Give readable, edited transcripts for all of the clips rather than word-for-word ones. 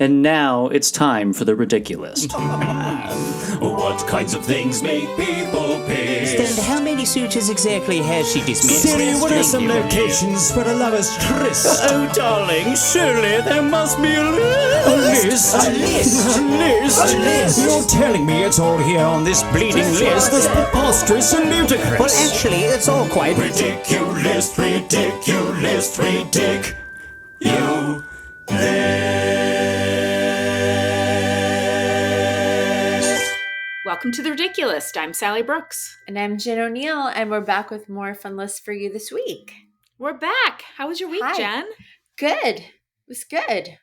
And now it's time for the ridiculous. What kinds of things make people piss? And how many suitors exactly has she dismissed? Siri, what are some locations for a lover's tryst? Oh, darling, surely there must be a list. A list? A list? A list? A list? You're telling me it's all here on this bleeding list? That's preposterous and ludicrous. Well, actually, it's all quite... Ridiculous, ridiculous, ridiculous. Welcome to The Ridiculous. I'm Sally Brooks. And I'm Jen O'Neill, and we're back with more fun lists for you this week. We're back. How was your week, Hi. Jen? Good. It was good.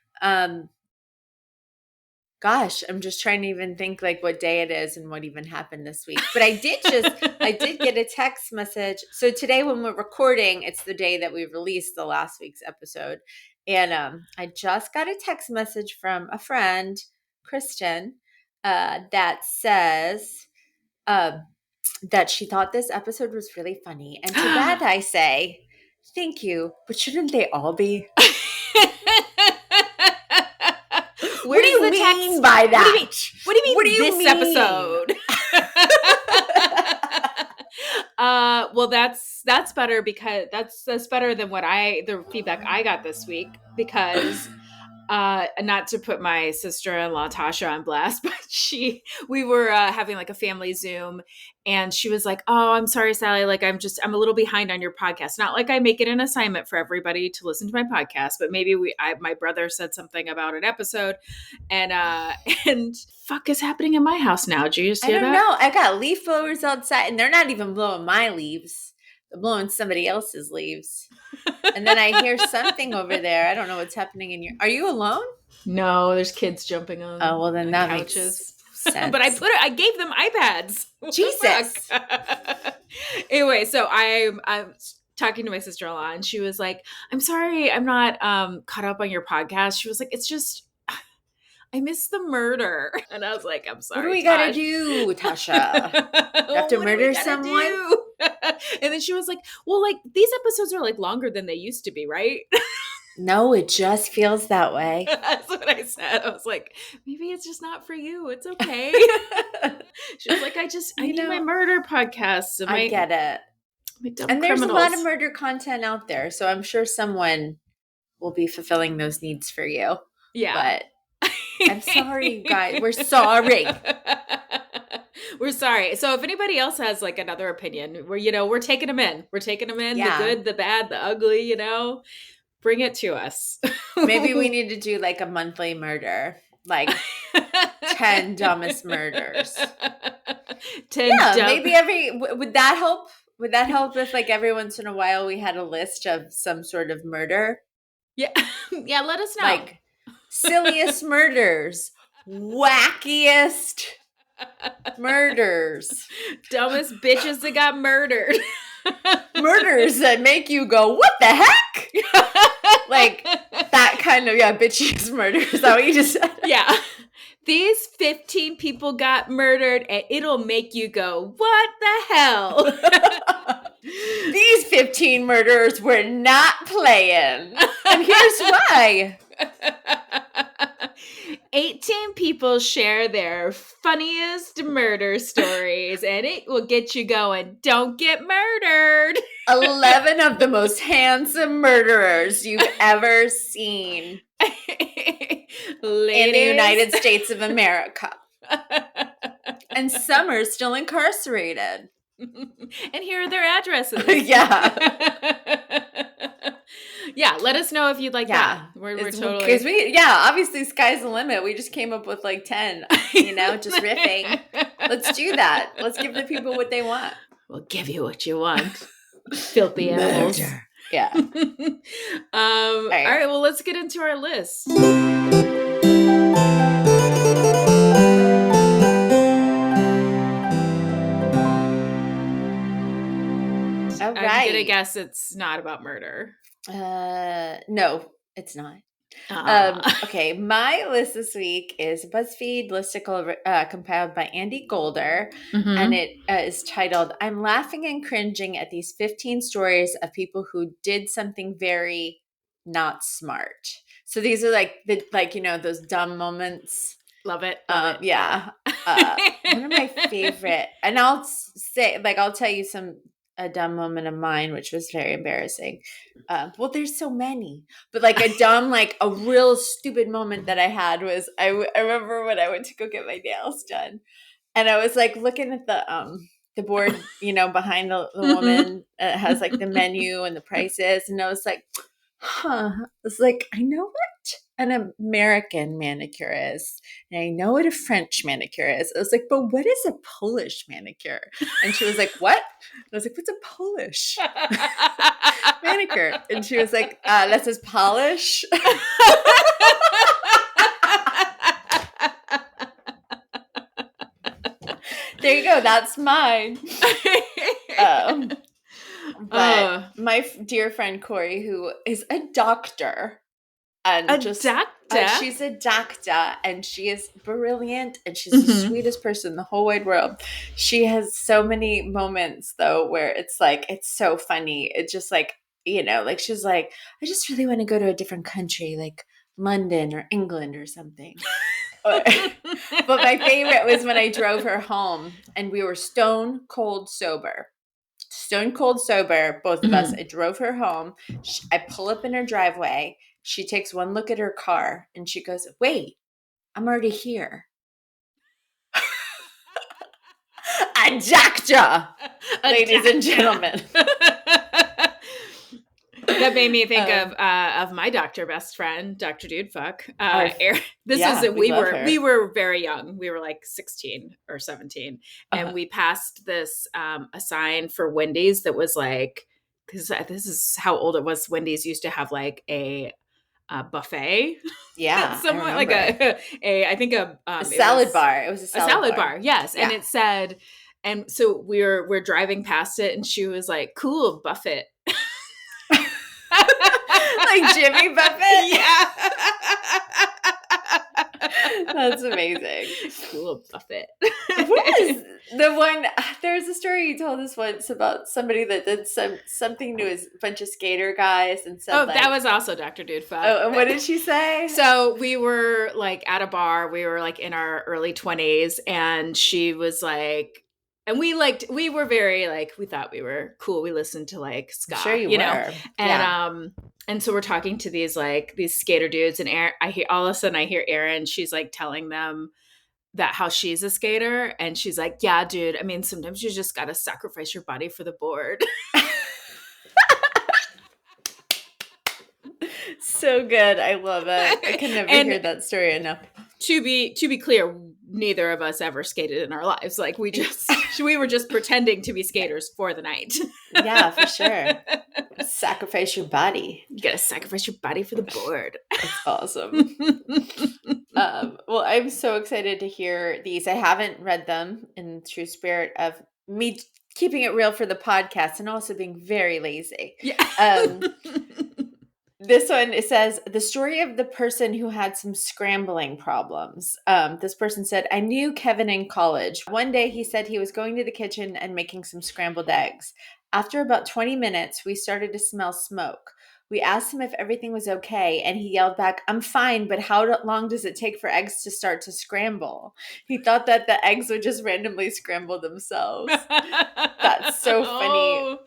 Gosh, I'm just trying to even think like what day it is and what even happened this week. But I did get a text message. So today when we're recording, it's the day that we released the last week's episode. And I just got a text message from a friend, Kristen, that says that she thought this episode was really funny. And to that I say, thank you, but shouldn't they all be? What do you mean by that? What do you mean this mean? episode? Well, that's better because that's better than the feedback I got this week because not to put my sister-in-law Tasha on blast, but we were having like a family Zoom and she was like, "Oh, I'm sorry, Sally. Like I'm a little behind on your podcast. Not like I make it an assignment for everybody to listen to my podcast, but maybe my brother said something about an episode and fuck is happening in my house now. Did you just hear that? I don't know. I got leaf blowers outside and they're not even blowing my leaves. They're blowing somebody else's leaves. And then I hear something over there. I don't know what's happening are you alone? No, there's kids jumping on. Oh, well then that couches. Makes sense. But I gave them iPads. Jesus. Anyway, so I'm talking to my sister-in-law and she was like, "I'm sorry, I'm not caught up on your podcast." She was like, "It's just I miss the murder." And I was like, "I'm sorry. What do we gotta do, Tasha? You have to murder someone?" And then she was like, "Well, like these episodes are like longer than they used to be, right?" No, it just feels that way. That's what I said. I was like, maybe it's just not for you. It's okay. She was like, I need my murder podcast. I get it. And there's a lot of murder content out there. So I'm sure someone will be fulfilling those needs for you. Yeah. But I'm sorry, you guys. We're sorry. We're sorry. So if anybody else has like another opinion, we're taking them in. We're taking them in. Yeah. The good, the bad, the ugly, bring it to us. Maybe we need to do like a monthly murder, like 10 dumbest murders. 10 maybe would that help? Would that help if like every once in a while we had a list of some sort of murder? Yeah. Yeah, let us know. Like silliest murders, wackiest murders, dumbest bitches that got murdered. Murders that make you go, what the heck? Like that kind of, bitchiest murder. Is that what you just said? Yeah. These 15 people got murdered and it'll make you go, what the hell? These 15 murderers were not playing. And here's why. 18 people share their funniest murder stories and it will get you going, don't get murdered. 11 of the most handsome murderers you've ever seen in the United States of America. And some are still incarcerated. And here are their addresses. Yeah. Yeah, let us know if you'd like that. We're totally... Because obviously sky's the limit. We just came up with like 10, just riffing. Let's do that. Let's give the people what they want. We'll give you what you want. Filthy animals. Murder. Yeah. All right, well, let's get into our list. All right. I'm going to guess it's not about murder. No, it's not. Okay, my list this week is a BuzzFeed listicle compiled by Andy Golder, and it is titled, I'm laughing and cringing at these 15 stories of people who did something very not smart. So these are like those dumb moments. Love it. Yeah. One of my favorite, and I'll say, like, I'll tell you a dumb moment of mine, which was very embarrassing. Well, there's so many, but like a real stupid moment that I had was I remember when I went to go get my nails done, and I was like looking at the board, behind the woman. It has like the menu and the prices, and I was like, I was like, I know what an American manicure is, and I know what a French manicure is. I was like, but what is a Polish manicure? And she was like, what? And I was like, what's a Polish manicure? And she was like, that says polish. There you go. That's mine. But my dear friend Corey, who is a doctor, and she's a doctor, and she is brilliant, and she's the sweetest person in the whole wide world. She has so many moments though where it's like, it's so funny. It's just like, like she's like, I just really want to go to a different country, like London or England or something. But my favorite was when I drove her home and we were stone cold sober, both of us. I drove her home. I pull up in her driveway. She takes one look at her car and she goes, wait, I'm already here. A doctor, ladies and gentlemen. That made me think of my doctor best friend, Dr. Dudefuck. We were very young. We were like 16 or 17, and we passed this a sign for Wendy's that was like, because this is how old it was. Wendy's used to have like a buffet. Yeah, somewhat like I think a salad bar. It was a salad bar. Yes, yeah. And it said, and so we're driving past it, and she was like, "Cool Buffett." Like Jimmy Buffett? Yeah. That's amazing. Cool Buffett. What is the one? There's a story you told us once about somebody that did something to a bunch of skater guys and said, that was also Dr. Dudefuck. Oh, and what did she say? So we were like at a bar. We were like in our early 20s, and she was like, and we were very like, we thought we were cool. We listened to like ska, sure you know, and so we're talking to these skater dudes, and all of a sudden I hear Erin. She's like telling them that how she's a skater, and she's like, yeah, dude. I mean, sometimes you just got to sacrifice your body for the board. So good. I love it. I can never hear that story enough. To be clear, neither of us ever skated in our lives. Like we were just pretending to be skaters for the night. Yeah, for sure. Sacrifice your body. You gotta sacrifice your body for the board. That's awesome. Well, I'm so excited to hear these. I haven't read them in true spirit of me keeping it real for the podcast and also being very lazy. Yeah. This one, it says, the story of the person who had some scrambling problems. This person said, I knew Kevin in college. One day he said he was going to the kitchen and making some scrambled eggs. After about 20 minutes, we started to smell smoke. We asked him if everything was okay, and he yelled back, I'm fine, but how long does it take for eggs to start to scramble? He thought that the eggs would just randomly scramble themselves. That's so funny. Oh.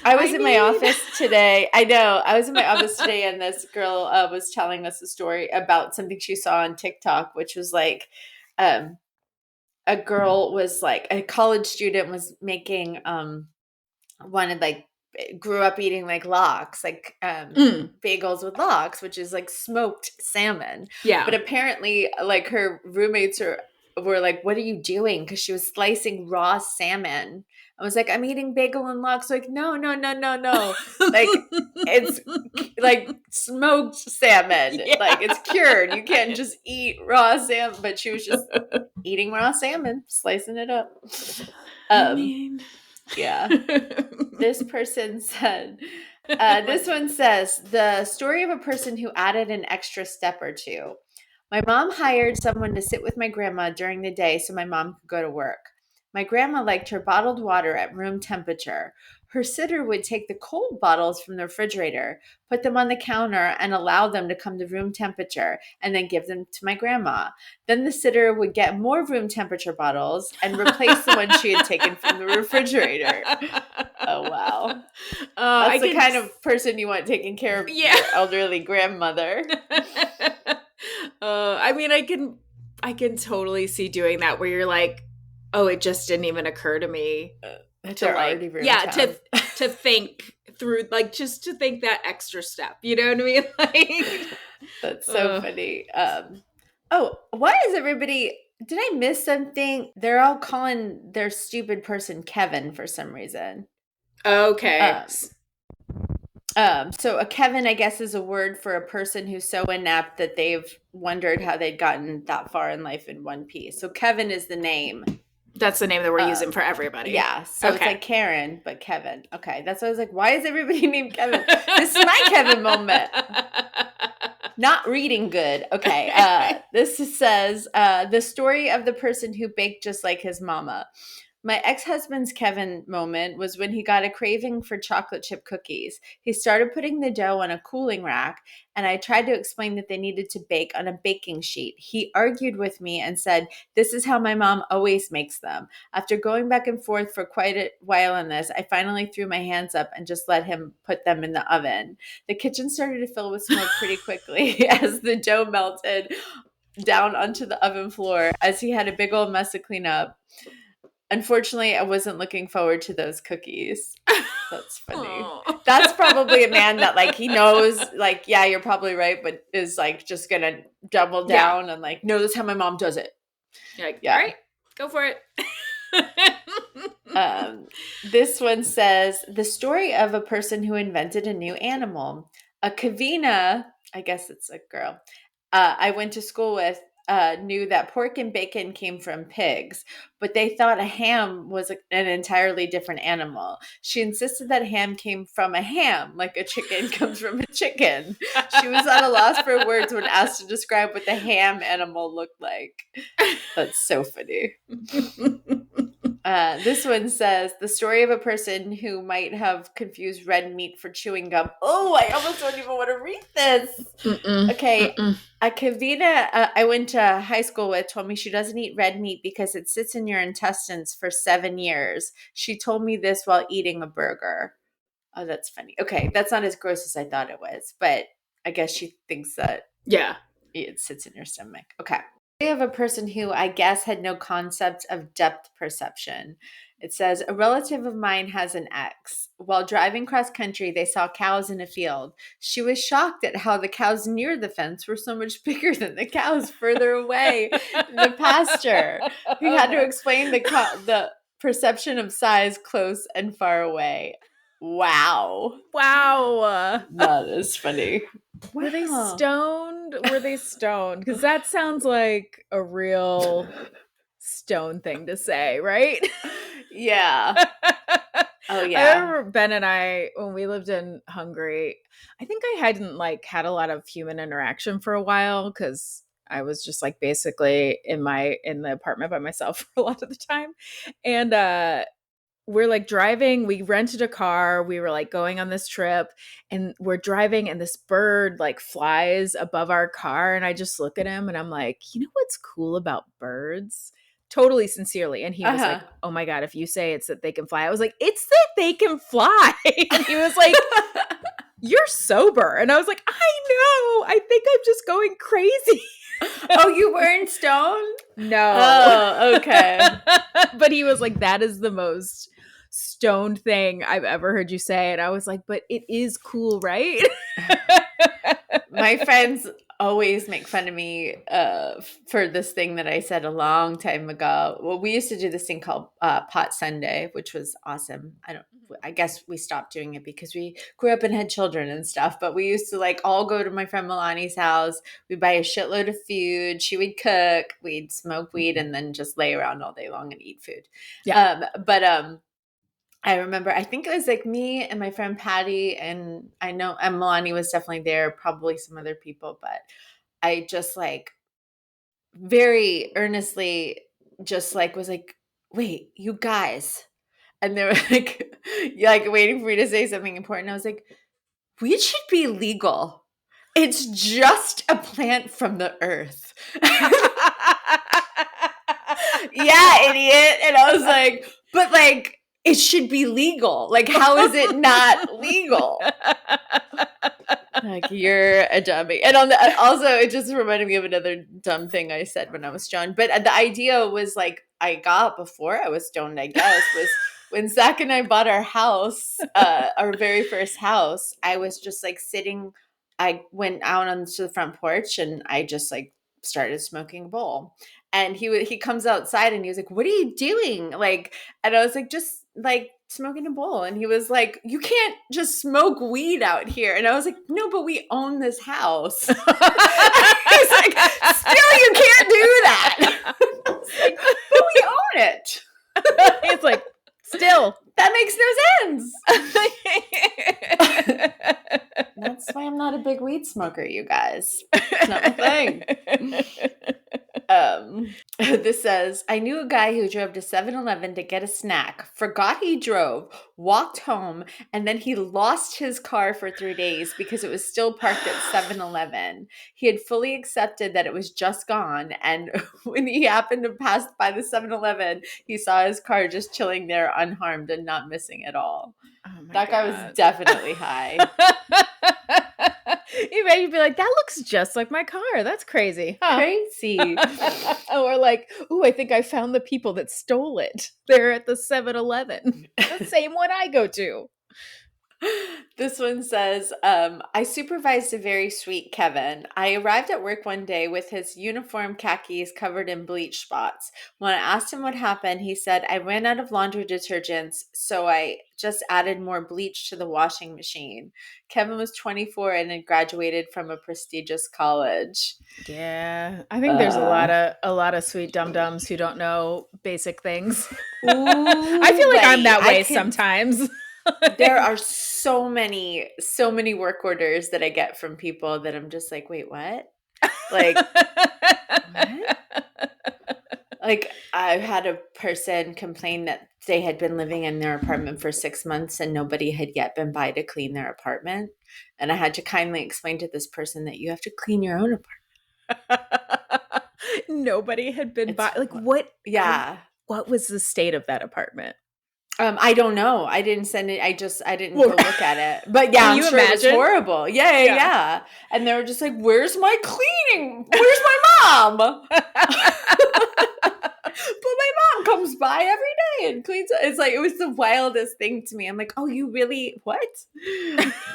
I was in my office today. I know. I was in my office today, and this girl was telling us a story about something she saw on TikTok, which was like a girl was like, a college student was making grew up eating like lox, like bagels with lox, which is like smoked salmon. Yeah. But apparently, like her roommates were like, what are you doing? Because she was slicing raw salmon. I was like, I'm eating bagel and lox. Like, no. Like, it's like smoked salmon. Yeah. Like, it's cured. You can't just eat raw salmon. But she was just eating raw salmon, slicing it up. Yeah. This person said, this one says, the story of a person who added an extra step or two. My mom hired someone to sit with my grandma during the day so my mom could go to work. My grandma liked her bottled water at room temperature. Her sitter would take the cold bottles from the refrigerator, put them on the counter, and allow them to come to room temperature, and then give them to my grandma. Then the sitter would get more room temperature bottles and replace the ones she had taken from the refrigerator. Oh, wow. That's the kind of person you want taking care of your elderly grandmother. I mean, I can totally see doing that where you're like, oh, it just didn't even occur to me to like, to think through, like, just to think that extra step. You know what I mean? Like, that's so funny. Why is everybody? Did I miss something? They're all calling their stupid person Kevin for some reason. Okay. So a Kevin, I guess, is a word for a person who's so inept that they've wondered how they'd gotten that far in life in one piece. So Kevin is the name. That's the name that we're using for everybody. Yeah. So it's like Karen, but Kevin. Okay. That's why I was like, why is everybody named Kevin? This is my Kevin moment. Not reading good. Okay. This says the story of the person who baked just like his mama. My ex-husband's Kevin moment was when he got a craving for chocolate chip cookies. He started putting the dough on a cooling rack, and I tried to explain that they needed to bake on a baking sheet. He argued with me and said, "This is how my mom always makes them." After going back and forth for quite a while on this, I finally threw my hands up and just let him put them in the oven. The kitchen started to fill with smoke pretty quickly as the dough melted down onto the oven floor as he had a big old mess to clean up. Unfortunately, I wasn't looking forward to those cookies. That's funny. Aww. That's probably a man that, like, he knows, like, yeah, you're probably right, but is, like, just going to double down and, like, no, that's how my mom does it. You're like, all right, go for it. This one says, the story of a person who invented a new animal. A Kavina, I guess it's a girl, I went to school with, knew that pork and bacon came from pigs, but they thought a ham was an entirely different animal. She insisted that ham came from a ham, like a chicken comes from a chicken. She was at a loss for words when asked to describe what the ham animal looked like. That's so funny. This one says, the story of a person who might have confused red meat for chewing gum. Oh, I almost don't even want to read this. Okay. A Kavina I went to high school with told me she doesn't eat red meat because it sits in your intestines for 7 years. She told me this while eating a burger. Oh, that's funny. Okay. That's not as gross as I thought it was, but I guess she thinks that it sits in your stomach. Okay. We have a person who I guess had no concept of depth perception. It says, a relative of mine has an ex. While driving cross country, they saw cows in a field. She was shocked at how the cows near the fence were so much bigger than the cows further away in the pasture. He had to explain the perception of size close and far away. Wow. That is funny. Were they stoned? Because that sounds like a real stone thing to say, right? Yeah. Oh, yeah. I remember Ben and I, when we lived in Hungary, I think I hadn't had a lot of human interaction for a while because I was just basically in the apartment by myself for a lot of the time. And we're driving, we rented a car, we were going on this trip, and we're driving and this bird flies above our car, and I just look at him and I'm like, you know what's cool about birds? Totally sincerely. And he was like, oh my God, if you say it's that they can fly. I was like, it's that they can fly. And he was like, you're sober. And I was like, I know, I think I'm just going crazy. Oh, you weren't stoned? No. Oh, okay. But he was like, that is the most stoned thing I've ever heard you say. And I was like, but it is cool, right? My friends always make fun of me for this thing that I said a long time ago. Well, we used to do this thing called Pot Sunday, which was awesome. I guess we stopped doing it because we grew up and had children and stuff, but we used to all go to my friend Milani's house. We'd buy a shitload of food. She would cook, we'd smoke weed, and then just lay around all day long and eat food. Yeah. I remember, I think it was me and my friend Patty, and I know Milani was definitely there, probably some other people, but I just very earnestly just was like, wait, you guys. and they were like, waiting for me to say something important. I was like, weed should be legal. It's just a plant from the earth. Yeah, idiot. And I was like, but like, it should be legal. Like, how is it not legal? Like, you're a dummy. And also, it just reminded me of another dumb thing I said when I was stoned. But the idea was like, I got before I was stoned, I guess, was when Zach and I bought our house, our very first house, I was just like sitting, I went out onto the front porch and I just like started smoking a bowl. And he comes outside and he was like, what are you doing? Like, and I was like, just like smoking a bowl. And he was like, you can't just smoke weed out here. And I was like, no, but we own this house. He's like, still, you can't do that. I was like, but we own it. It's like, still. That makes no sense. That's why I'm not a big weed smoker, you guys. It's not my thing. This says, I knew a guy who drove to 7-Eleven to get a snack, forgot he drove, walked home, and then he lost his car for 3 days because it was still parked at 7-Eleven. He had fully accepted that it was just gone, and when he happened to pass by the 7-Eleven, he saw his car just chilling there unharmed and not missing at all. Oh my That guy God. was definitely high. You'd be like, that looks just like my car. That's crazy. Huh? Crazy. Or like, ooh, I think I found the people that stole it. They're at the 7-Eleven. The same one I go to. This one says, I supervised a very sweet Kevin. I arrived at work one day with his uniform khakis covered in bleach spots. When I asked him what happened, he said, I ran out of laundry detergents, so I just added more bleach to the washing machine. Kevin was 24 and had graduated from a prestigious college. Yeah, I think there's a lot of sweet dum-dums who don't know basic things. I feel like I'm that way sometimes. There are so many work orders that I get from people that I'm just like, wait, what? Like, what? Like, I've had a person complain that they had been living in their apartment for 6 months and nobody had yet been by to clean their apartment. And I had to kindly explain to this person that you have to clean your own apartment. Nobody had been by. Like, what? Yeah. What was the state of that apartment? I don't know. I didn't send it. I didn't go look at it. But yeah, I'm sure it was horrible. Yeah. And they were just like, where's my cleaning? Where's my mom? But my mom comes by every day and cleans it. It's like, it was the wildest thing to me. I'm like, oh, you really, what?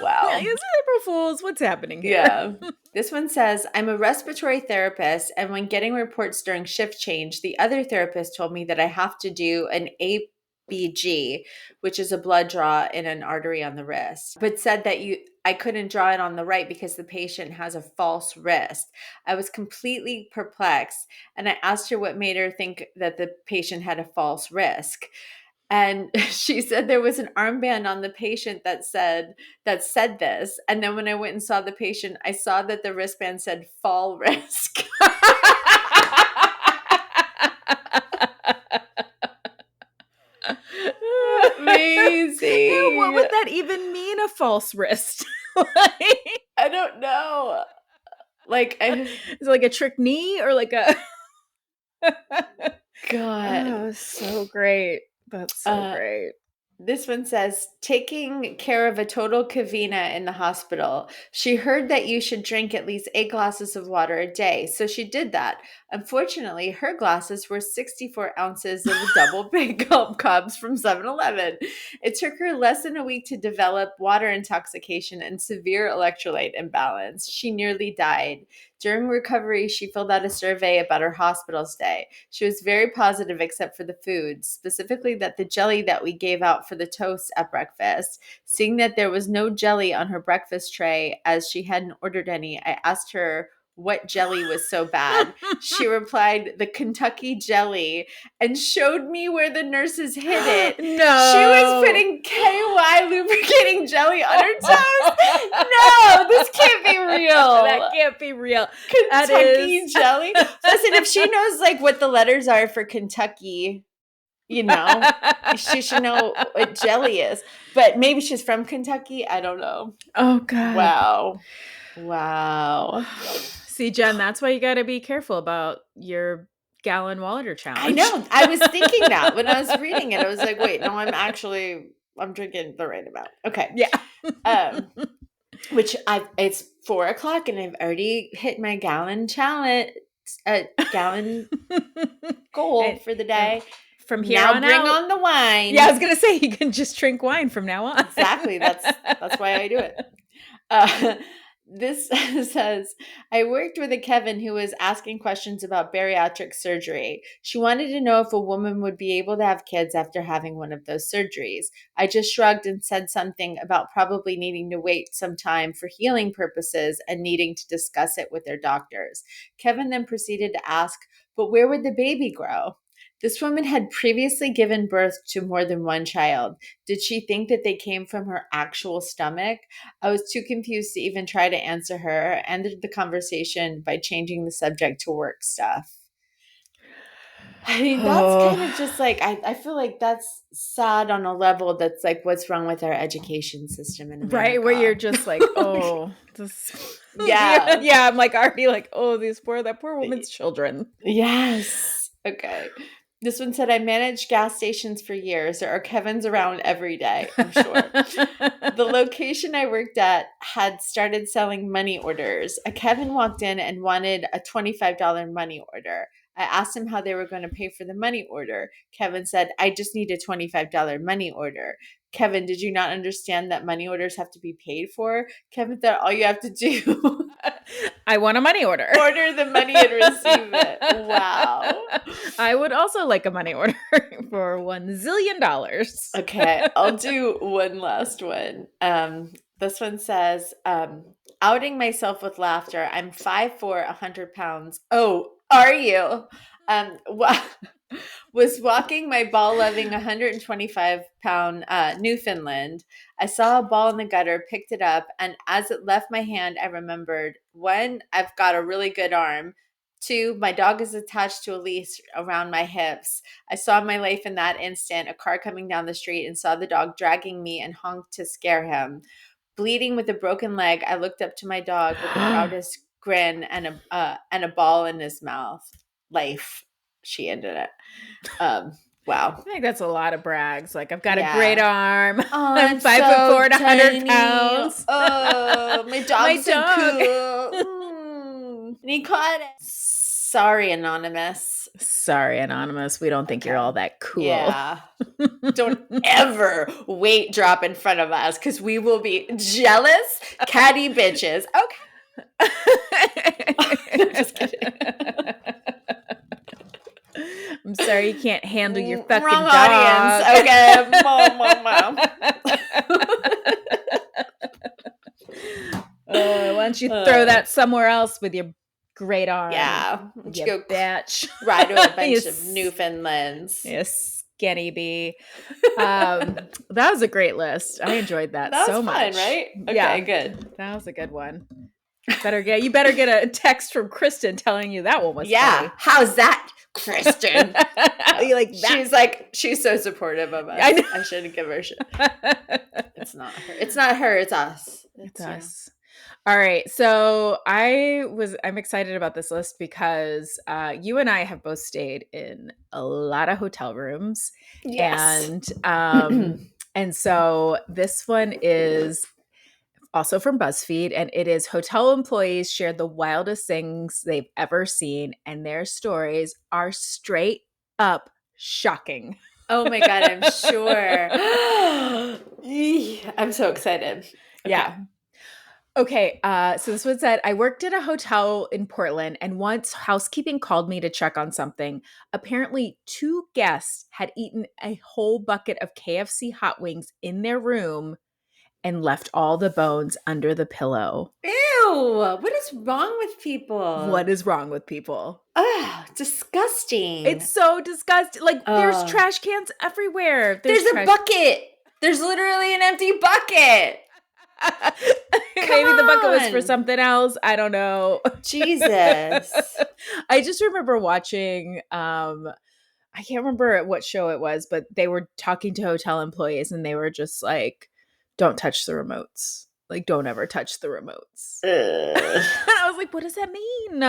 Wow. It's April Fools. What's happening here? Yeah. This one says, I'm a respiratory therapist, and when getting reports during shift change, the other therapist told me that I have to do an ABG, which is a blood draw in an artery on the wrist, but said that I couldn't draw it on the right because the patient has a false wrist. I was completely perplexed, and I asked her what made her think that the patient had a false wrist. And she said there was an armband on the patient that said this. And then when I went and saw the patient, I saw that the wristband said fall risk. Amazing. What would that even mean, a false wrist? I don't know. Like, is it like a trick knee or like a... God. Oh, so great. That's so great. This one says, taking care of a total Kavina in the hospital. She heard that you should drink at least 8 glasses of water a day, so she did that. Unfortunately, her glasses were 64 ounces of double big gulp cups from 7-Eleven. It took her less than a week to develop water intoxication and severe electrolyte imbalance. She nearly died. During recovery, she filled out a survey about her hospital stay. She was very positive except for the food, specifically that the jelly that we gave out for the toast at breakfast. Seeing that there was no jelly on her breakfast tray as she hadn't ordered any, I asked her what jelly was so bad. She replied, the Kentucky jelly, and showed me where the nurses hid it. No. She was putting KY lubricating jelly on her toast. No, this can't be real. That can't be real. Kentucky jelly. Listen, if she knows like what the letters are for Kentucky, You know, she should know what jelly is. But maybe she's from Kentucky. I don't know. Oh God. Wow. See, Jen, that's why you got to be careful about your gallon water challenge. I know. I was thinking that when I was reading it. I was like, wait, no, I'm drinking the right amount. Okay. Yeah. Which it's 4:00 and I've already hit my gallon challenge, gallon goal for the day. From here now on bring out, on the wine. Yeah, I was gonna say you can just drink wine from now on. Exactly. That's why I do it. This says, I worked with a Kevin who was asking questions about bariatric surgery. She wanted to know if a woman would be able to have kids after having one of those surgeries. I just shrugged and said something about probably needing to wait some time for healing purposes and needing to discuss it with their doctors. Kevin then proceeded to ask, but where would the baby grow? This woman had previously given birth to more than one child. Did she think that they came from her actual stomach? I was too confused to even try to answer her. I ended the conversation by changing the subject to work stuff. I mean, that's kind of just like, I feel like that's sad on a level that's like, what's wrong with our education system in America? Right, where you're just like, oh, this... Yeah. Yeah, I'm like already like, oh, that poor woman's children. Yes. Okay. This one said, I managed gas stations for years. There are Kevins around every day, I'm sure. The location I worked at had started selling money orders. A Kevin walked in and wanted a $25 money order. I asked him how they were going to pay for the money order. Kevin said, I just need a $25 money order. Kevin, did you not understand that money orders have to be paid for? Kevin thought all you have to do I want a money order. order the money and receive it. Wow. I would also like a money order for $1 zillion. Okay, I'll do one last one. This one says, outing myself with laughter. I'm 5'4", 100 pounds. Oh, are you? Was walking my ball-loving 125-pound Newfoundland. I saw a ball in the gutter, picked it up, and as it left my hand, I remembered, 1, I've got a really good arm. 2, my dog is attached to a leash around my hips. I saw my life in that instant, a car coming down the street and saw the dog dragging me and honked to scare him. Bleeding with a broken leg, I looked up to my dog with the proudest grin and a ball in his mouth. Life. She ended it. Wow. I think that's a lot of brags. Like, I've got a Yeah. great arm. Oh, I'm I'm 5'4" and so 100 tiny. pounds. Oh, my dog's so dog. cool. And he caught it. Sorry, Anonymous. Sorry, Anonymous. We don't think you're all that cool. Yeah. Don't ever weight drop in front of us because we will be jealous, catty bitches. Okay. Just kidding. I'm sorry you can't handle your fucking Wrong dog. audience. Okay. Mom. Why don't you throw that somewhere else with your great arm? Yeah. You Go bitch. ride to a bunch You of Newfoundlands. You skinny bee. That was a great list. I enjoyed that, That was so fun, much. right? Okay, Yeah. good. That was a good one. You better get a text from Kristen telling you that one was Yeah. How's that, Kristen? funny. You like that? She's so supportive of us. I know. I shouldn't give her shit. It's not her. It's not her. It's us. It's you. us. All right. So I'm excited about this list because you and I have both stayed in a lot of hotel rooms. Yes. And so this one is also from BuzzFeed, and it is hotel employees shared the wildest things they've ever seen, and their stories are straight up shocking. Oh my God, I'm sure. I'm so excited. Okay. Yeah. Okay, so this one said, I worked at a hotel in Portland, and once housekeeping called me to check on something. Apparently, 2 guests had eaten a whole bucket of KFC hot wings in their room and left all the bones under the pillow. Ew. What is wrong with people? What is wrong with people? Ugh, disgusting. It's so disgusting. Like, there's Ugh. trash cans everywhere. There's a trash- bucket. There's literally an empty bucket. Maybe the bucket was for on. something else. I don't know. Jesus. I just remember watching I can't remember what show it was, but they were talking to hotel employees and they were just like, don't touch the remotes. Like, don't ever touch the remotes. And I was like, what does that mean?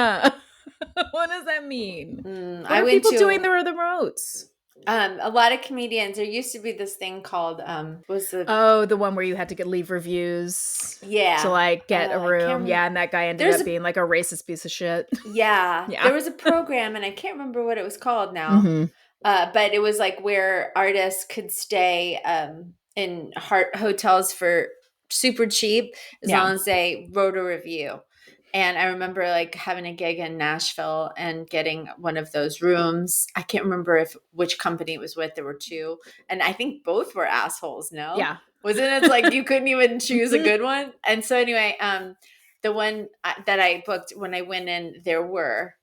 What does that mean? What I are went people to doing with the remotes? a lot of comedians. There used to be this thing called Oh, the one where you had to leave reviews yeah to like get I a can't room. remember. Yeah, and that guy ended There's up a- being like a racist piece of shit. yeah. Yeah. There was a program, and I can't remember what it was called now. Mhm. But it was like where artists could stay in hotels for super cheap as Yeah. long as they wrote a review. And I remember like having a gig in Nashville and getting one of those rooms. I can't remember which company it was with. There were two, and I think both were assholes. No, Yeah. wasn't it like you couldn't even choose a good one? And so anyway, the one that I booked when I went in, there were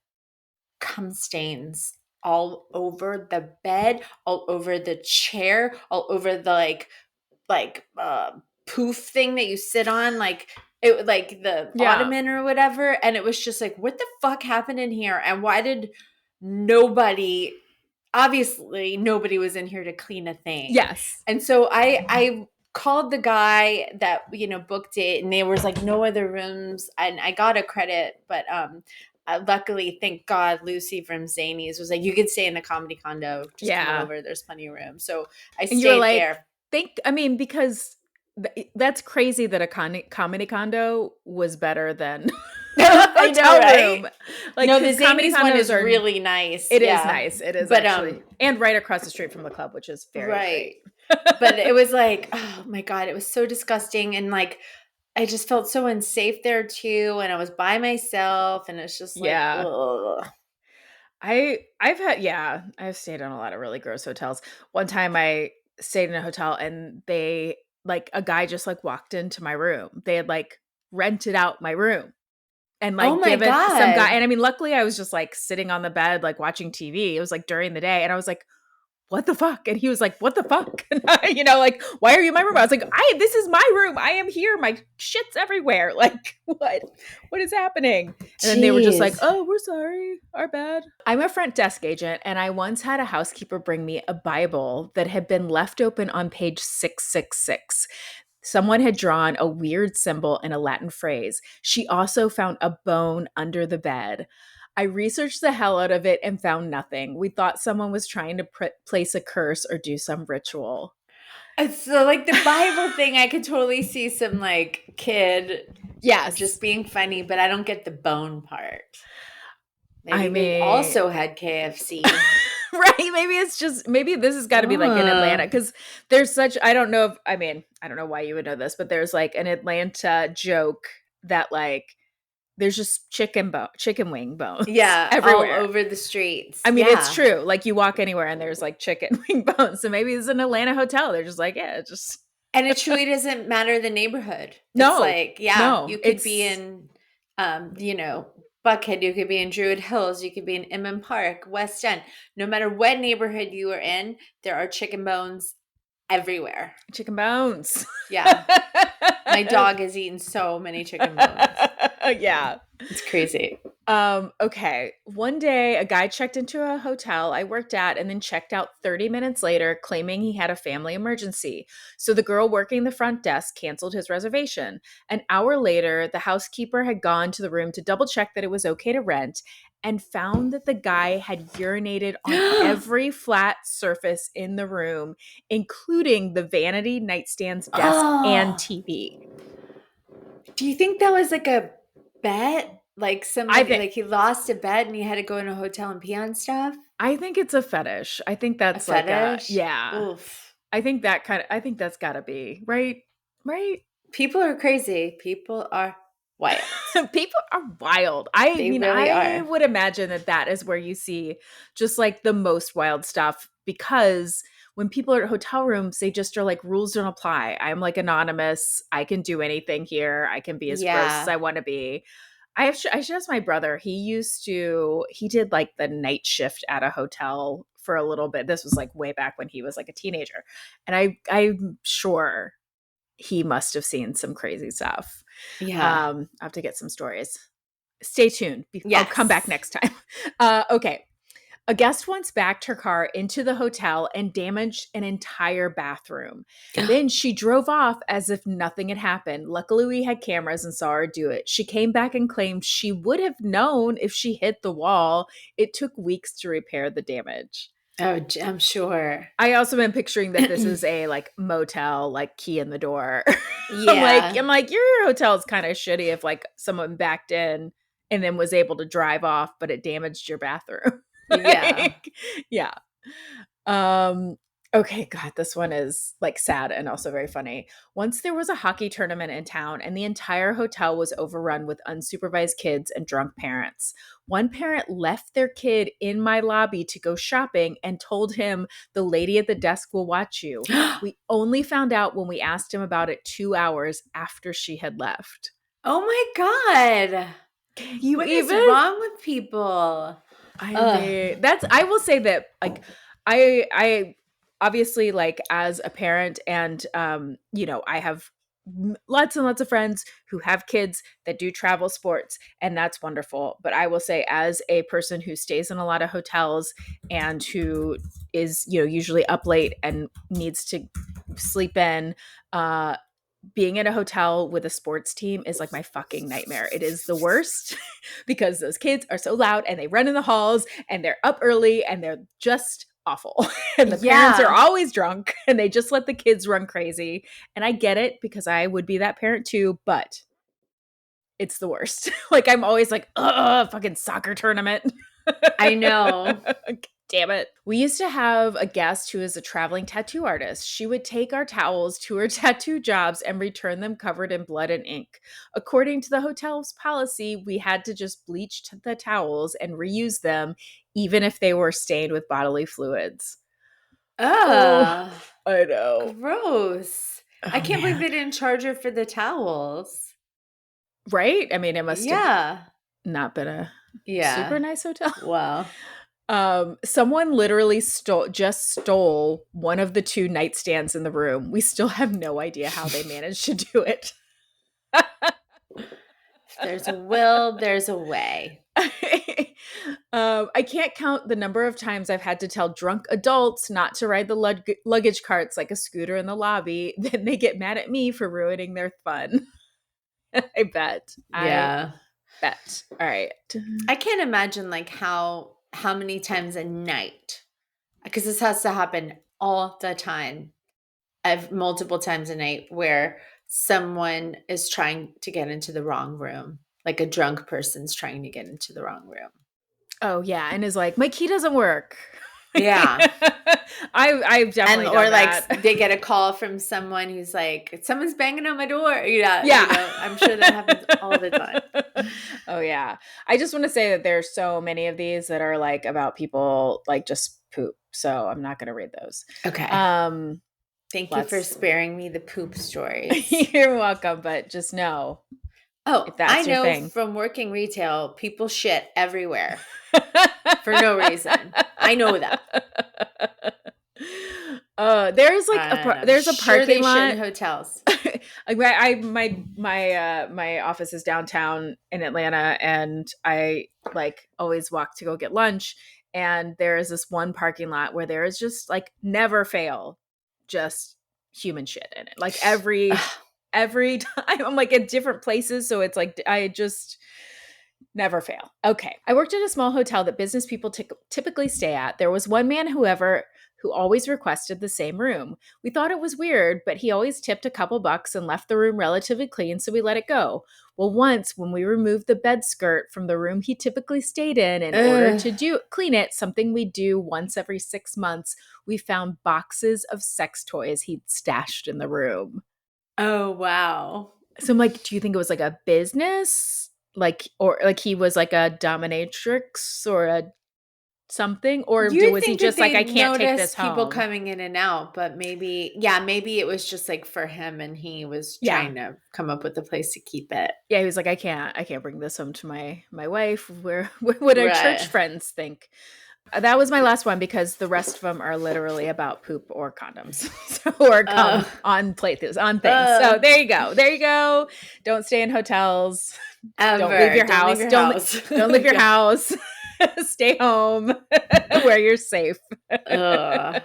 cum stains all over the bed, all over the chair, all over the poof thing that you sit on, like it like the Yeah. ottoman or whatever. And it was just like, what the fuck happened in here? And why did nobody? Obviously, nobody was in here to clean a thing. Yes. And so I called the guy that booked it, and there was like no other rooms, and I got a credit, but luckily, thank God, Lucy from Zanies was like, you could stay in the comedy condo. Just come Yeah. over. There's plenty of room. So I And you're stayed like, there. because that's crazy that a comedy condo was better than I know, hotel right? room. Like, No, the 'cause comedy Zanies one condos is are really nice. It is Yeah. nice. It is But, actually, and right across the street from the club, which is very right. great. But it was like, oh my God, it was so disgusting. And like, I just felt so unsafe there too. And I was by myself, and it's just like, Yeah. ugh. I've stayed in a lot of really gross hotels. One time I stayed in a hotel and they like a guy just like walked into my room. They had like rented out my room and like Oh my given some God. guy. And I mean, luckily I was just like sitting on the bed, like watching TV. It was like during the day. And I was like, what the fuck? And he was like, what the fuck? And like, why are you in my room? I was like, this is my room. I am here. My shit's everywhere. Like, what is happening? And then they were just like, Jeez. oh, we're sorry. Our bad. I'm a front desk agent, and I once had a housekeeper bring me a Bible that had been left open on page 666. Someone had drawn a weird symbol in a Latin phrase. She also found a bone under the bed. I researched the hell out of it and found nothing. We thought someone was trying to place a curse or do some ritual. So like the Bible thing, I could totally see some like kid just being funny, but I don't get the bone part. Maybe they also had KFC. Right? Maybe this has got to be like in Atlanta, because there's such, I don't know why you would know this, but there's like an Atlanta joke that like there's just chicken wing bones. Yeah, everywhere. all over the streets. I mean, Yeah. it's true. Like you walk anywhere and there's like chicken wing bones. So maybe it's an Atlanta hotel. They're just like, yeah, just. And it truly doesn't matter the neighborhood. No, it's like, yeah, no, you could be in, Buckhead. You could be in Druid Hills. You could be in Inman Park, West End. No matter what neighborhood you are in, there are chicken bones everywhere. Chicken bones. Yeah. My dog has eaten so many chicken bones. Yeah. It's crazy. Okay. One day a guy checked into a hotel I worked at and then checked out 30 minutes later claiming he had a family emergency. So the girl working the front desk canceled his reservation. An hour later, the housekeeper had gone to the room to double check that it was okay to rent and found that the guy had urinated on every flat surface in the room, including the vanity, nightstand's desk, and TV. Do you think that was like a bet? Like somebody, like he lost a bet and he had to go in a hotel and pee on stuff? I think it's a fetish. I think that's a like fetish? Yeah. Oof. I think that's gotta be, right? Right? People are crazy. People are wild. People are wild. I Really would imagine that is where you see just like the most wild stuff, because when people are at hotel rooms, they just are like, rules don't apply. I'm like anonymous. I can do anything here. I can be as gross as I want to be. I should ask my brother. He did like the night shift at a hotel for a little bit. This was like way back when he was like a teenager. And I'm sure he must have seen some crazy stuff. Yeah. I'll have to get some stories. Stay tuned. Yes. I'll come back next time. Okay. A guest once backed her car into the hotel and damaged an entire bathroom. Then she drove off as if nothing had happened. Luckily, we had cameras and saw her do it. She came back and claimed she would have known if she hit the wall. It took weeks to repair the damage. Oh, I'm sure. I also been picturing that this is a like motel, like key in the door. Yeah. I'm like, your hotel is kind of shitty if like someone backed in and then was able to drive off, but it damaged your bathroom. Yeah. Yeah. Okay, God, this one is like sad and also very funny. Once there was a hockey tournament in town and the entire hotel was overrun with unsupervised kids and drunk parents. One parent left their kid in my lobby to go shopping and told him the lady at the desk will watch you. We only found out when we asked him about it 2 hours after she had left. Oh my God. What is wrong with people? I will say that like I obviously like as a parent and I have lots and lots of friends who have kids that do travel sports, and that's wonderful. But I will say as a person who stays in a lot of hotels and who is usually up late and needs to sleep in, being in a hotel with a sports team is like my fucking nightmare. It is the worst because those kids are so loud and they run in the halls and they're up early and they're just awful. And the parents are always drunk and they just let the kids run crazy. And I get it because I would be that parent too, but it's the worst. Like I'm always like, fucking soccer tournament. I know. Damn it. We used to have a guest who is a traveling tattoo artist. She would take our towels to her tattoo jobs and return them covered in blood and ink. According to the hotel's policy, we had to just bleach the towels and reuse them, even if they were stained with bodily fluids. Oh, I know. Gross. I can't believe they didn't charge her for the towels. Right? I mean, it must have not been a super nice hotel. Wow. Someone literally stole one of the 2 nightstands in the room. We still have no idea how they managed to do it. If there's a will, there's a way. I can't count the number of times I've had to tell drunk adults not to ride the luggage carts like a scooter in the lobby. Then they get mad at me for ruining their fun. I bet. Yeah. Bet. All right. I can't imagine like how many times a night, because this has to happen all the time, multiple times a night, where someone is trying to get into the wrong room, like a drunk person's trying to get into the wrong room. Oh yeah, and is like, my key doesn't work. Yeah. I've definitely done or that. like they get a call from someone who's like, someone's banging on my door. Yeah. I'm sure that happens all the time. Oh yeah. I just want to say that there's so many of these that are like about people like just poop. So I'm not going to read those. Okay. Thank you for sparing me the poop stories. You're welcome, but just know. Oh, if that's I your know thing. From working retail, people shit everywhere for no reason. I know that. There's like there's a parking lot in hotels. Like my office is downtown in Atlanta, and I like always walk to go get lunch. And there is this one parking lot where there is just like never fail, just human shit in it. Like every time I'm like at different places, so it's like I just never fail. Okay. I worked at a small hotel that business people typically stay at. There was one man, who always requested the same room. We thought it was weird, but he always tipped a couple bucks and left the room relatively clean, so we let it go. Well, once when we removed the bed skirt from the room he typically stayed in order to clean it, something we do once every 6 months, we found boxes of sex toys he'd stashed in the room. Oh, wow. So I'm like, do you think it was like a business? Or he was like a dominatrix or a something? Or was he just like, I can't take this home? People coming in and out, but maybe it was just like for him and he was trying to come up with a place to keep it. Yeah, he was like, I can't bring this home to my wife. What would our church friends think? That was my last one because the rest of them are literally about poop or condoms or on things. So there you go. Don't stay in hotels. Ever. Don't leave your house. Don't leave your house. Stay home where you're safe. Ugh.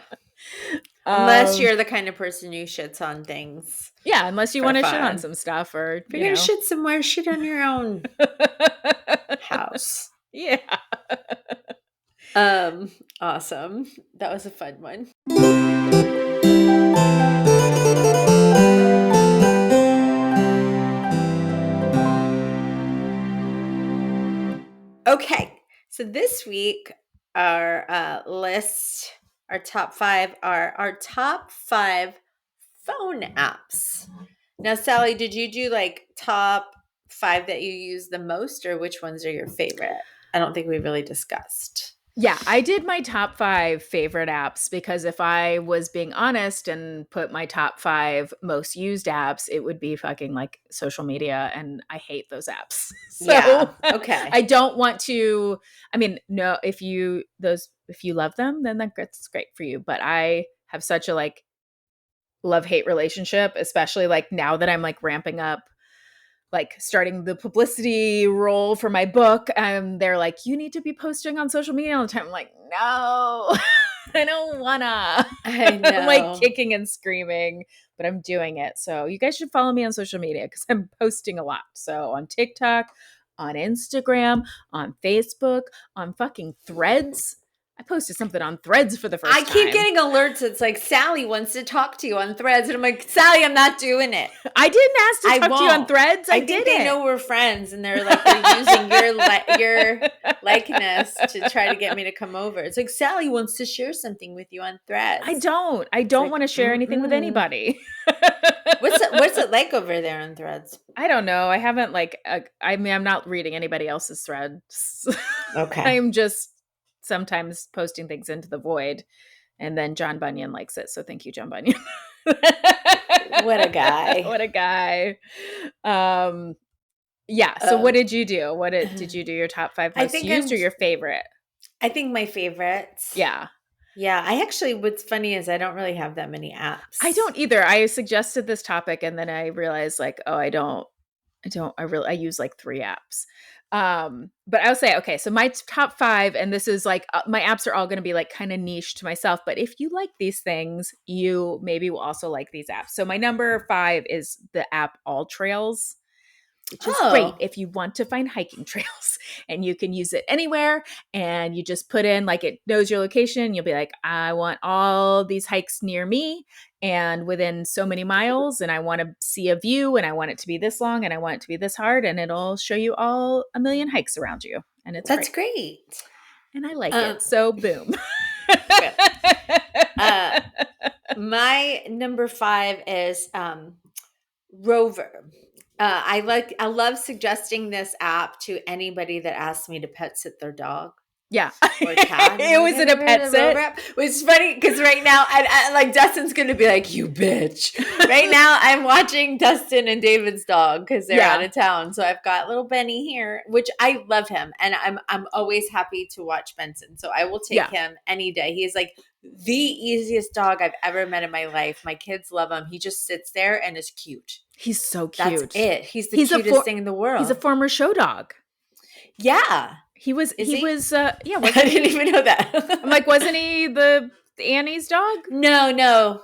Unless Um, you're the kind of person who shits on things. yeah, unless you for want to shit on fun. some stuff or If you're gonna shit somewhere, shit on your own house. Yeah. Awesome. That was a fun one. Okay, so this week our list, our top 5 are our top 5 phone apps. Now, Sally, did you do like top 5 that you use the most, or which ones are your favorite? I don't think we really discussed. Yeah, I did my top 5 favorite apps because if I was being honest and put my top 5 most used apps, it would be fucking like social media, and I hate those apps. So Yeah, okay. I don't want to. I mean, no, if you love them, then that's great for you. But I have such a like love-hate relationship, especially like now that I'm like ramping up, like starting the publicity role for my book. They're like, you need to be posting on social media all the time. I'm like, no, I don't wanna. I know. I'm like kicking and screaming, but I'm doing it. So you guys should follow me on social media because I'm posting a lot. So on TikTok, on Instagram, on Facebook, on fucking Threads. I posted something on Threads for the first time. I keep getting alerts. It's like, Sally wants to talk to you on Threads. And I'm like, Sally, I'm not doing it. I didn't ask to I talk to you on won't. Threads. I think did they it. know we're friends, and they're like, they're using your likeness to try to get me to come over. It's like, Sally wants to share something with you on Threads. I don't like, want to share anything with anybody. What's it like over there on Threads? I don't know. I haven't like, I mean, I'm not reading anybody else's threads. Okay. I'm just sometimes posting things into the void, and then John Bunyan likes it. So thank you, John Bunyan. What a guy. What a guy. Yeah. So what did you do? Did you do your top 5 I most think used or your favorite? I think my favorites. Yeah. Yeah. What's funny is I don't really have that many apps. I don't either. I suggested this topic and then I realized like, oh, I use like 3 apps. But I'll say, okay, so my top 5, and this is like, my apps are all going to be like kind of niche to myself, but if you like these things, you maybe will also like these apps. So my number 5 is the app All Trails, which is great if you want to find hiking trails, and you can use it anywhere, and you just put in, like, it knows your location. You'll be like, I want all these hikes near me and within so many miles, and I want to see a view, and I want it to be this long, and I want it to be this hard, and it'll show you all a million hikes around you. And That's great. And I like it. So boom. My number 5 is Rover. I love suggesting this app to anybody that asks me to pet sit their dog. Yeah. Or cat. It was in a pet sit. Which is funny because right now, I like Dustin's going to be like, you bitch. Right now, I'm watching Dustin and David's dog because they're out of town. So I've got little Benny here, which I love him. And I'm always happy to watch Benson. So I will take him any day. He is like the easiest dog I've ever met in my life. My kids love him. He just sits there and is cute. He's so cute. That's it. He's the cutest thing in the world. He's a former show dog. Yeah. He was, yeah. I didn't even know that. I'm like, wasn't he the Annie's dog? No.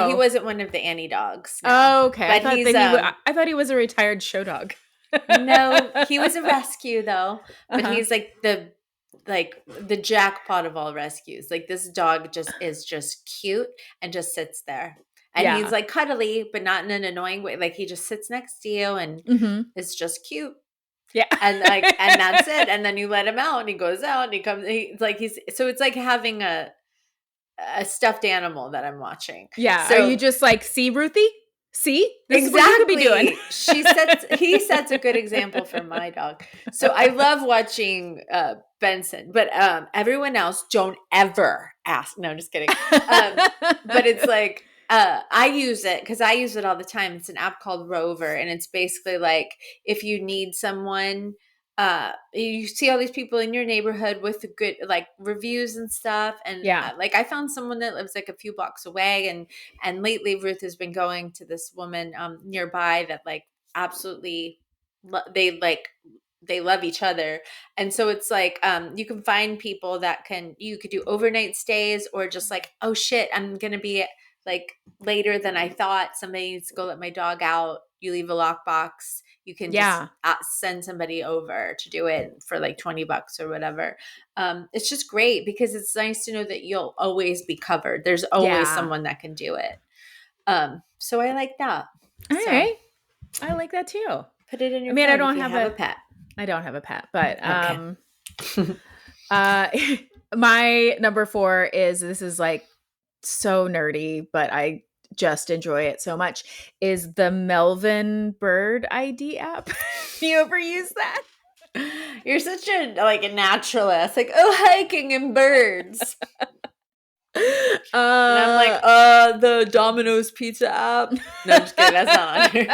He wasn't one of the Annie dogs. No. Oh, okay. But I thought he was a retired show dog. No, he was a rescue though. But he's like the jackpot of all rescues. Like, this dog is just cute and just sits there. And he's like cuddly, but not in an annoying way. Like, he just sits next to you and is just cute. Yeah. And that's it. And then you let him out and he goes out and he comes, so it's like having a stuffed animal that I'm watching. Yeah. So, are you just like, see, Ruthie? See? This exactly. is what you could be doing. He sets a good example for my dog. So I love watching Benson, but everyone else, don't ever ask. No, I'm just kidding. But it's like, I use it because I use it all the time. It's an app called Rover, and it's basically like, if you need someone, you see all these people in your neighborhood with good like reviews and stuff, and like I found someone that lives like a few blocks away, and lately Ruth has been going to this woman nearby that like absolutely they like they love each other. And so it's like you can find people that you could do overnight stays, or just like, oh shit, I'm gonna be like later than I thought. Somebody needs to go let my dog out. You leave a lockbox. You can Yeah. just send somebody over to do it for like $20 or whatever. It's just great because it's nice to know that you'll always be covered. There's always Yeah. someone that can do it. So I like that. All So right. I like that too. put it in your I mean, I phone don't if you have a pet. I don't have a pet, but Okay. my number 4 this is like so nerdy, but I just enjoy it so much, is the Melvin Bird ID app. You ever use that? You're such a naturalist. Like, oh, hiking and birds. And I'm like, the Domino's Pizza app. No, I'm just kidding. That's not on here.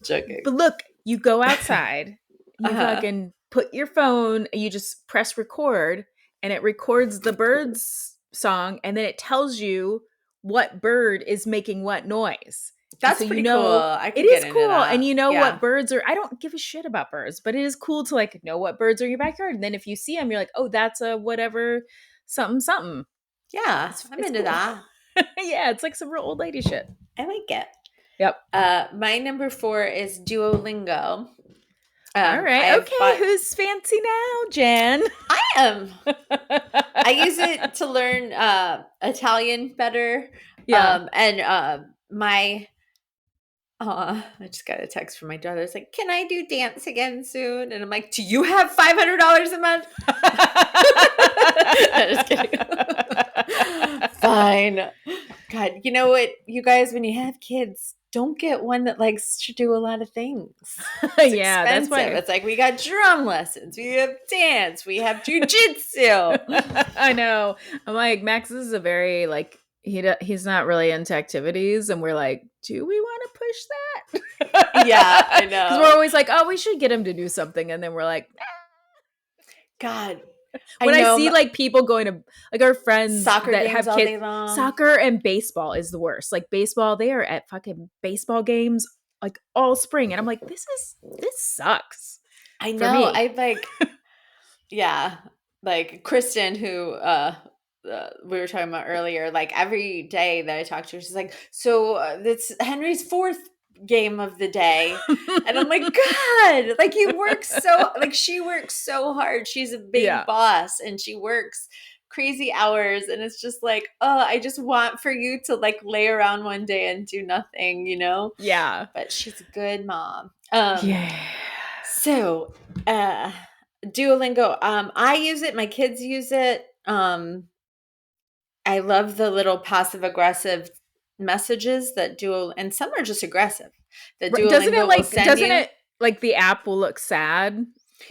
Joking. But look, you go outside, you fucking put your phone, you just press record, and it records the bird's song, and then it tells you what bird is making what noise. That's so pretty you know, cool. I it could is get into cool, that. and you know Yeah. what birds are. I don't give a shit about birds, but it is cool to like know what birds are in your backyard. And then if you see them, you're like, oh, that's a whatever something something. Yeah, I'm it's into cool. that. Yeah, it's like some real old lady shit. I like it. Yep. My number 4 is Duolingo. All right. Okay. Who's fancy now, Jen? I am. I use it to learn Italian better. Yeah. I just got a text from my daughter. It's like, can I do dance again soon? And I'm like, do you have $500 a month? I'm just kidding. Fine. God, you know what, you guys, when you have kids, don't get one that likes to do a lot of things. It's Yeah, that's why expensive. It's like, we got drum lessons, we have dance, we have jujitsu. I know. I'm like, Max is a very like he's not really into activities, and we're like, do we want to push that? Yeah, I know. Because we're always like, oh, we should get him to do something, and then we're like, God, when I see like people going to like our friends soccer that games have all kids, day long. soccer and baseball is the worst. Like baseball, they are at fucking baseball games like all spring, and I'm like, this sucks. I for know. me. I like, yeah, like Kristen, who we were talking about earlier. Like every day that I talk to her, she's like, "So it's Henry's 4th game of the day," and I'm like, God, like you work so, like she works so hard. She's a big boss, and she works crazy hours, and it's just like, oh, I just want for you to like lay around one day and do nothing, you know? Yeah, but she's a good mom. Yeah. So, Duolingo, I use it. My kids use it. I love the little passive aggressive messages that and some are just aggressive. That Duolingo doesn't it like will send you. Like the app will look sad?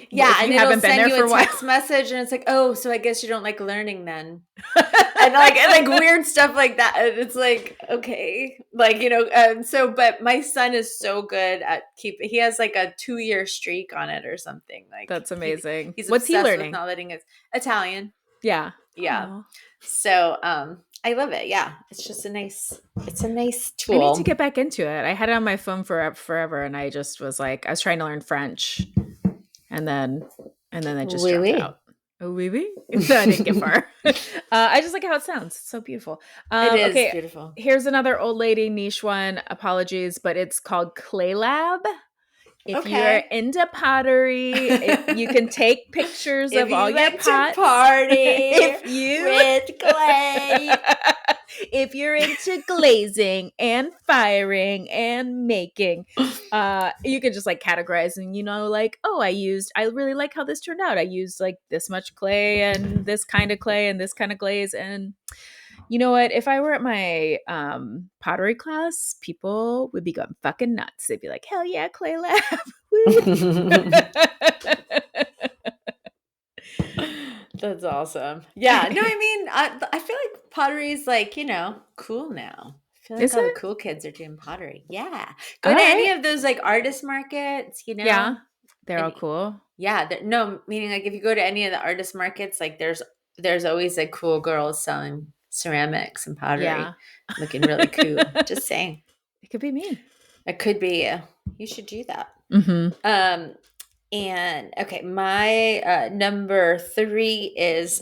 Yeah, if and you haven't been there for a while. Text message, and it's like, oh, so I guess you don't like learning then, and like weird stuff like that. And it's like, okay, like you know. So, but my son is so good at he has like a 2-year streak on it or something. Like that's amazing. He's What's he obsessed learning? with not letting it Italian. Yeah, yeah. Aww. So, I love it. Yeah, it's just a nice tool. I need to get back into it. I had it on my phone forever, and I just was like, I was trying to learn French, and then I just dropped out. Oh, oui, oui. So I didn't get far. I just like how it sounds. It's so beautiful. It is beautiful. Here's another old lady niche one. Apologies, but it's called Clay Lab. If you're into pottery, you can take pictures of all your pots. Party if you with clay. If you're into glazing and firing and making, you can just like categorize and, you know, like, oh, I really like how this turned out. I used like this much clay and this kind of clay and this kind of glaze. And you know what? If I were at my pottery class, people would be going fucking nuts. They'd be like, hell yeah, Clay Lab. That's awesome. Yeah. No, I mean, I feel like pottery is like, you know, cool now. I feel like all the cool kids are doing pottery. Yeah. Go to any of those like artist markets, you know? Yeah. They're all cool. Yeah. No, meaning like if you go to any of the artist markets, like there's always like cool girls selling ceramics and pottery, looking really cool. Just saying. It could be me. It could be you. You should do that. Mm-hmm. And okay, my number 3 is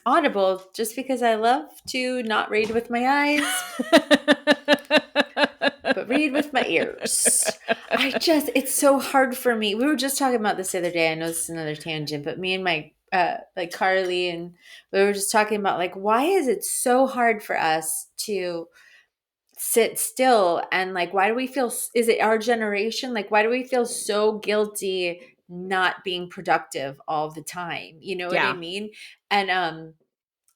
Audible, just because I love to not read with my eyes, but read with my ears. It's so hard for me. We were just talking about this the other day. I know this is another tangent, but me and my like Carly, and we were just talking about like, why is it so hard for us to sit still? And like, why do we feel, is it our generation? Like, why do we feel so guilty not being productive all the time? You know what I Yeah. mean? And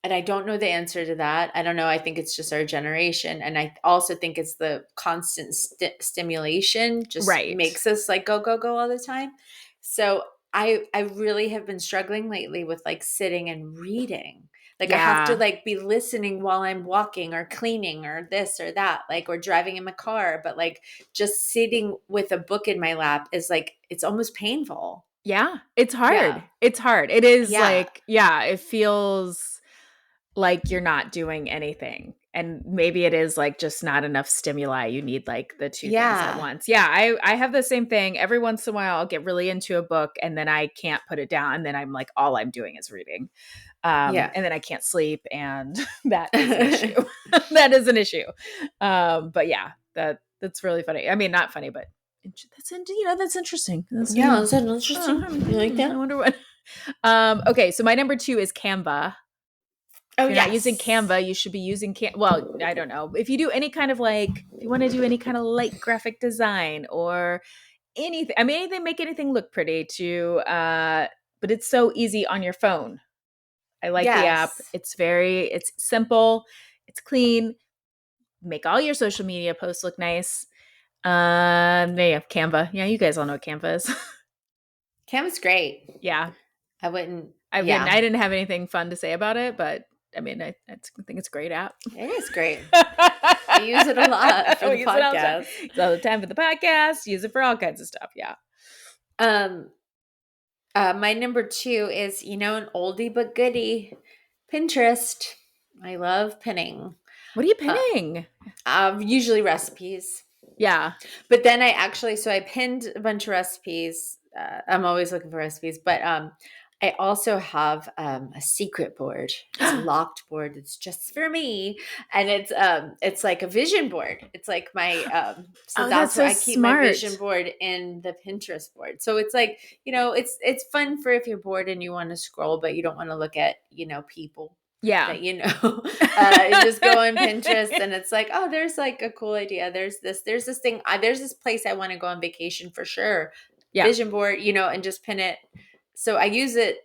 I don't know the answer to that. I don't know. I think it's just our generation. And I also think it's the constant stimulation just Right. makes us like go, go, go all the time. So I really have been struggling lately with like sitting and reading. Like I have to Yeah. like be listening while I'm walking or cleaning or this or that, like, or driving in my car. But like just sitting with a book in my lap is like, it's almost painful. Yeah. It's hard. Yeah. It's hard. It is Yeah. like, yeah, it feels like you're not doing anything. And maybe it is like just not enough stimuli. You need like the two things Yeah. at once. Yeah, I have the same thing. Every once in a while I'll get really into a book and then I can't put it down. And then I'm like, all I'm doing is reading. Yeah. And then I can't sleep. And that is an issue. That is an issue. But yeah, that's really funny. I mean, not funny, but that's interesting. Yeah, that's interesting. You like that? I wonder what. Okay, so my number 2 is Canva. Oh, If you're not using Canva, you should be using well, I don't know. If you do any kind of like, if you want to do any kind of light graphic design or anything, I mean, make anything look pretty too. But it's so easy on your phone. I like the app. Yes. It's simple, it's clean. Make all your social media posts look nice. There you have Canva. Yeah, you guys all know what Canva is. Canva's great. Yeah. I wouldn't. I didn't have anything fun to say about it, but I mean, I think it's a great app. It is great. I use it a lot for the podcast. Use it all the time for the podcast. Use it for all kinds of stuff. Yeah. My number 2 is, an oldie but goodie, Pinterest. I love pinning. What are you pinning? Usually recipes. Yeah. But then I pinned a bunch of recipes. I'm always looking for recipes, but I also have a secret board. It's a locked board. It's just for me, and it's like a vision board. It's like my that's where I keep my vision board in the Pinterest board. So it's like, it's fun for if you're bored and you want to scroll, but you don't want to look at people. Yeah. That, you just go on Pinterest and it's like, oh, there's like a cool idea. There's this thing. There's this place I want to go on vacation for sure. Yeah. Vision board, and just pin it. So I use it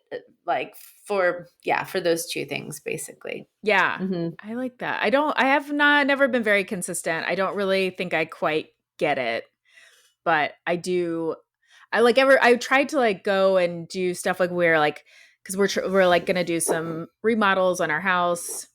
like for those two things basically. Yeah. Mm-hmm. I like that. I have never been very consistent. I don't really think I quite get it, but I do. I tried to like go and do stuff like we're like, because we're like going to do some renovations on our house.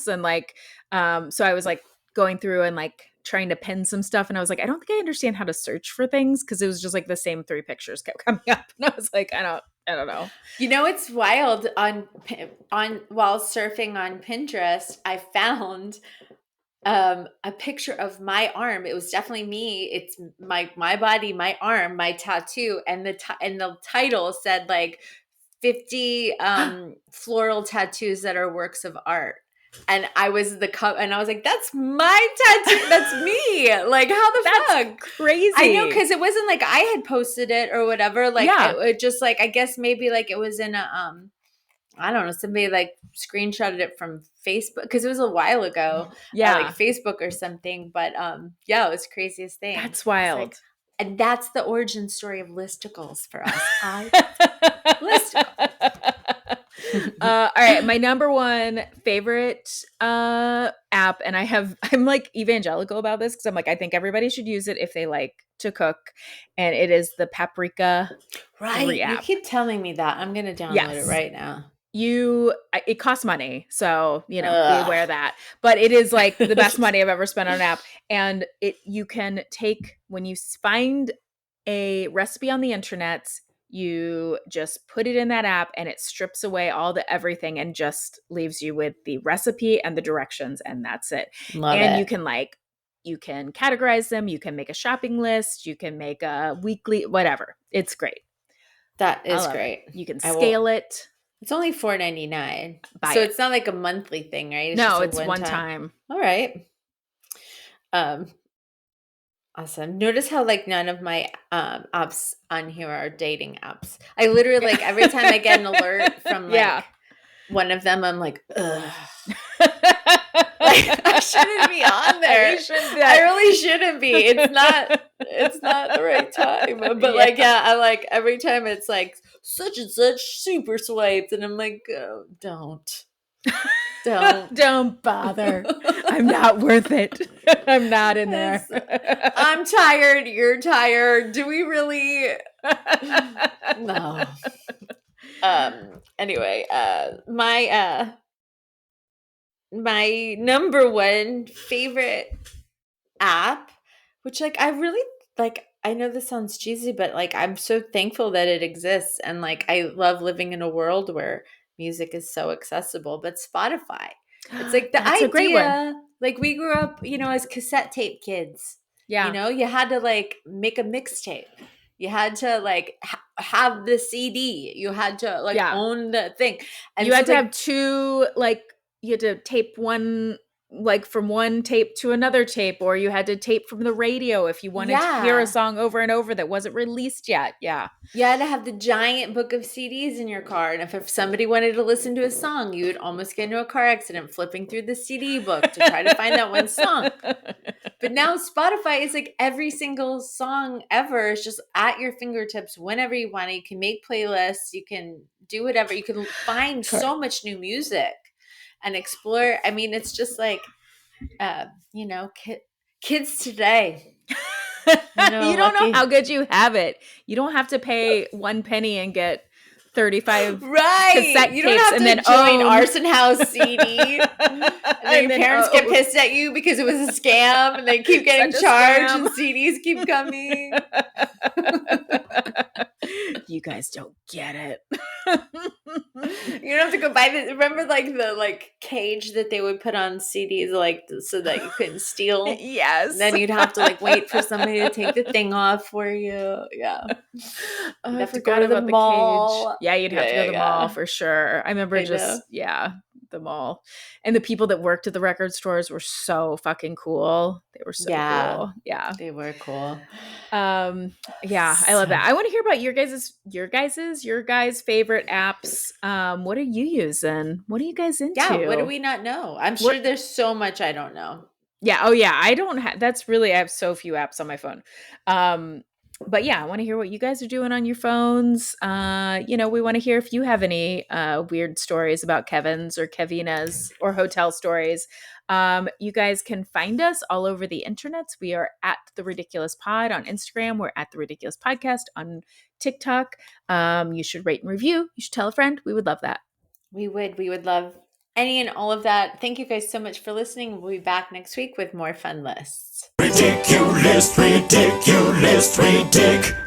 And like, so I was like going through and like trying to pin some stuff. And I was like, I don't think I understand how to search for things. Cause it was just like the same 3 pictures kept coming up. And I was like, I don't know. It's wild while surfing on Pinterest, I found a picture of my arm. It was definitely me. It's my body, my arm, my tattoo, and the title said like 50 floral tattoos that are works of art. And I was and I was like, that's my tattoo. That's me. Like, how the fuck? Crazy. I know, because it wasn't like I had posted it or whatever. Like, it just like, I guess maybe like it was in a I don't know, somebody like screenshotted it from Facebook because it was a while ago. Yeah. Like Facebook or something. But it was the craziest thing. That's wild. Like, and that's the origin story of listicles for us. Listicles. All right, my number 1 favorite app, and I'm like evangelical about this because I'm like, I think everybody should use it if they like to cook, and it is the Paprika app. You keep telling me that. I'm gonna download it right now. It costs money, so be aware of that. But it is like the best money I've ever spent on an app, and you can take when you find a recipe on the internet. You just put it in that app and it strips away all the everything and just leaves you with the recipe and the directions, and that's it. You can like You can categorize them. You can make a shopping list. You can make a weekly, whatever. It's great. That I is love great. You can I will- scale it. It's only $4.99. Buy So it. it's not like a monthly thing, right? No, just a it's one time. All right. Awesome. Notice how like none of my apps on here are dating apps. I literally like every time I get an alert from like Yeah. one of them, I'm like, ugh. Like, I shouldn't be on there. You shouldn't be. I really shouldn't be. It's not the right time. But like, yeah, I like every time it's like such and such super swiped, and I'm like, oh, don't. Don't bother. I'm not worth it. I'm not in there. I'm tired. You're tired. Do we really? No. Anyway, my number one favorite app, which like I really like, I know this sounds cheesy, but like I'm so thankful that it exists, and like I love living in a world where music is so accessible. But Spotify, it's like the That's idea. a great one. Like we grew up, as cassette tape kids. Yeah. You had to like make a mixtape. You had to like have the CD. You had to like own the thing. And you had so, to like, have two, like you had to tape one, like from one tape to another tape, or you had to tape from the radio if you wanted to hear a song over and over that wasn't released yet. Yeah. You had to have the giant book of CDs in your car. And if somebody wanted to listen to a song, you would almost get into a car accident flipping through the CD book to try to find that one song. But now Spotify is like every single song ever is just at your fingertips whenever you want it. You can make playlists. You can do whatever. You can find so much new music and explore. I mean, it's just like, kids today. You don't know how good you have it. You don't have to pay 1 penny and get 35 cassette You don't tapes have and to then join own. Arson House CD. And then your parents get pissed at you because it was a scam and they keep getting Such a charged scam. and CDs keep coming. You guys don't get it. You don't have to go buy this. Remember like the cage that they would put on CDs so that you couldn't steal? Yes. And then you'd have to like wait for somebody to take the thing off for you. Yeah. I have to forgot go to the about mall. Cage. Yeah, you'd have to go to the mall for sure. I remember the mall. And the people that worked at the record stores were so fucking cool. They were so cool. Yeah. They were cool. Yeah, I love that. I want to hear about your guys' favorite apps. What are you using? What are you guys into? Yeah, what do we not know? I'm sure there's so much I don't know. Yeah. Oh yeah. I don't have, I have so few apps on my phone. But yeah, I want to hear what you guys are doing on your phones. We want to hear if you have any weird stories about Kevin's or Kevina's or hotel stories. You guys can find us all over the internets. We are at The Ridiculous Pod on Instagram. We're at The Ridiculous Podcast on TikTok. You should rate and review. You should tell a friend. We would love that. We would love any and all of that. Thank you guys so much for listening. We'll be back next week with more fun lists. Ridiculous, ridiculous, ridic.